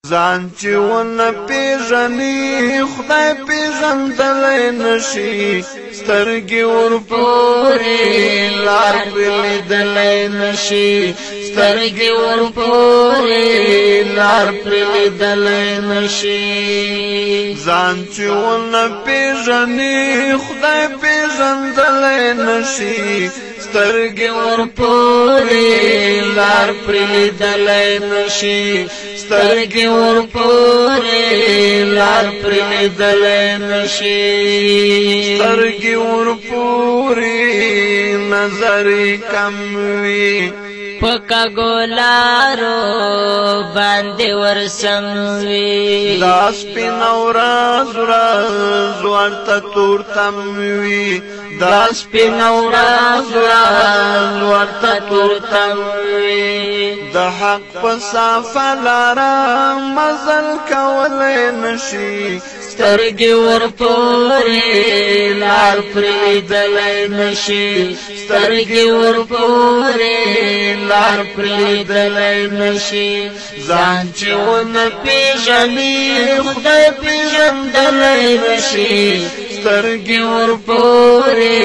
ځان چې ونه پیژني خدای پیژندلی نشي سترګې ورپورې لار پرې لیدلی نشي سترګې ورپورې لار پرې لیدلی نشي ځان چې ونه پیژني خدای پیژندلی نشي سترګې ورپورې لار پرې لیدلی نشي سترګې ورپورې لار پرې لیدلی نشي سترګې ورپورې نظر کم وي پکا گولارو باندې ورسم وي دا سپین ورځ ورځ ورته تورتم وي دا سپین ورځ ورځ ورته تورتم وي د حق په صافه لاره مزل کولی نشي سترګې ورپورې لار پرې لیدلی نشي سترګې ورپورې لار پرې لیدلی نشي ځان چې ونه پیژني خدای پیژندلی نشي سترګې ورپورې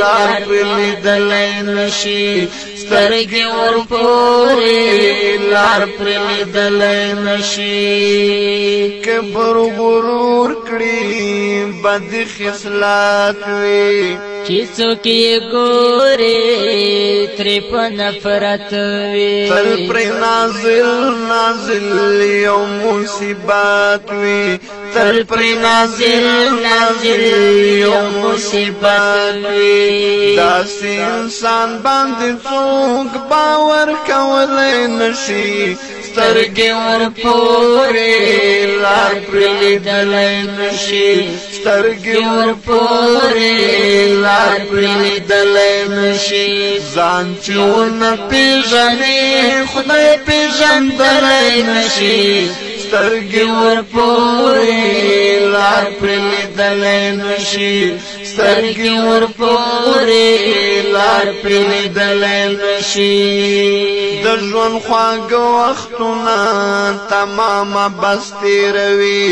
لار پرې لیدلی نشي سترګې ورپورې لار پرې لیدلی نشي کبر غرور کړي بد خصلات وي چې څوک یې ګوري ترې په نفرت وي تل پرې نازل نازل یو مصیبت وي تل پرې نازل نازل یو مصیبت وي داسې انسان باندې څوک باور کولی نشي سترګې ورپورې لار پرې لیدلی نشي سترګې ورپورې لار پرې لیدلی نشي ځان چې ونه پیژني خدای پیژندلی نشي سترګې ورپورې لار پرې لیدلی نشي سترګې ورپورې لار پرې لیدلی نشي د ژوند خواږه وختونه تمامه بس تېروي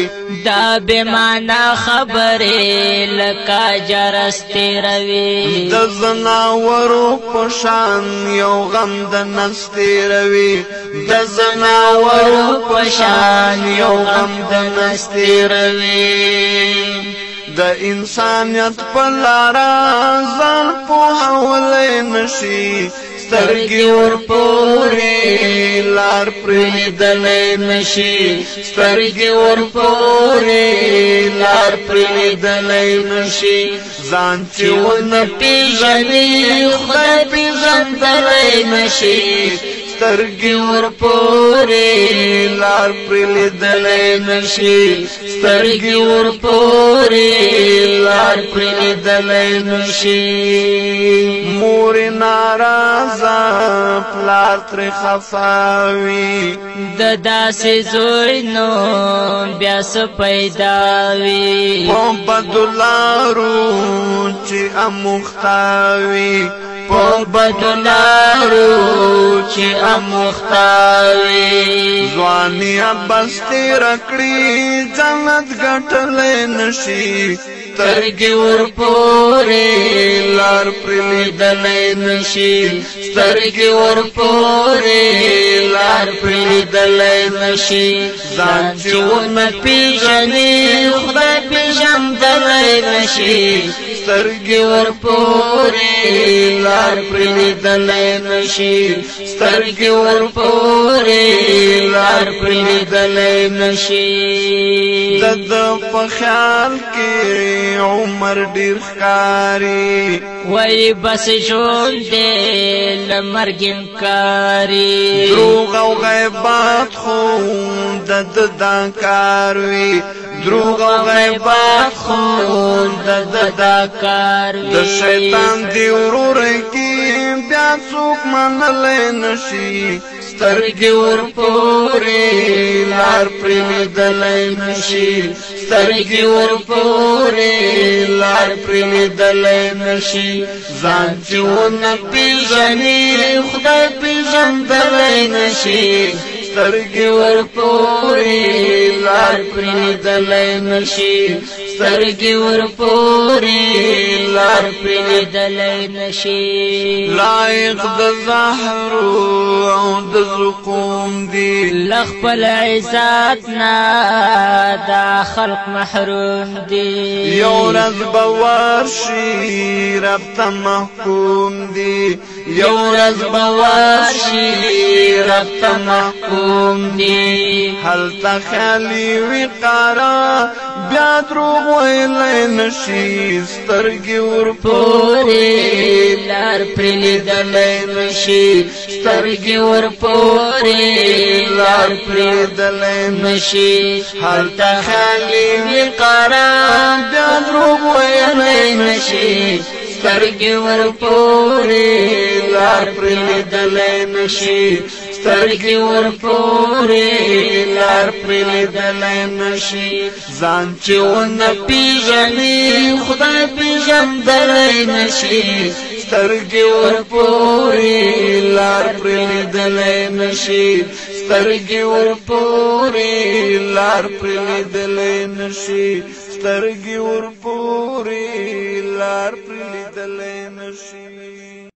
دا بې معنا خبرې لکه جرس تېروي د ځناورو په شان یو غم د نفس تېروي د ځناورو په شان یو غم د نفس تېروي د انسانیت په لاره ځان پوهولی نشي سترګې ورپورې لار پرې لیدلی نشي سترګې ورپورې لار پرې لیدلی نشي ځان چې ونه پیژني خدای پیژندلی نشي سترګې ورپورې لار پرې لیدلی نشي سترګې ورپورې لار پرې لیدلی نشي مور ناراضه پلار ترې خفا وي د داسې زوی نو بیا څه پیدا وي په بدو لارو چې اموخته وي په بدو لارو چې اموخته وي ځواني بس تېره کړي جنت ګټلی نشي سترګې ورپورې لار پرې لیدلی نشي سترګې ورپورې لار پرې لیدلی نشي ځان چې ونه پیژني خدای پیژندلی نشي سترګې ورپورې لار پرې لیدلی نشي سترګې ورپورې لار پرې لیدلی نشي د ده په خیال کې عمر ډېر ښکاري وای بس ژوند دی له مرګ انکاري دروغ او غیبات خو د ده دا کار وي دروغ او غیبات خو د ده دا کار وي د شیطان دی ورور کې بیا څوک منلی نشي سترګې ورپورې لار پرې لیدلی نشي سترګې ورپورې لار پرې لیدلی نشي ځان چې ونه پیژني خدای پیژندلی نشي سترګې ورپورې لار پرېدلی نشي سترګې ورپورې لار پرېدلی نشي لایق د زهر او د زقوم دي لخپل عزت نه دا خلق محروم دي یو ورځ به ورشي رب ته محکوم دي یو ورځ به ورشي رب ته محکوم دي هلته خیالي وي قاره بیا دروغ ویلی نشي سترګې ورپورې لار پرېدلی نشي سترګې ورپورې لار پرېدلی نشي هلته خیالي وي قاره بیا دروغ ویلی نشي سترګې ورپورې لار پرېدلی نشي سترګې ورپورې لار پرېدلی نشي ځان چې ونه پیژني خدای پیژندلی نشي سترګې ورپورې لار پرېدلی نشي سترګې ورپورې لار پرېدلی نشي سترګې ورپورې لار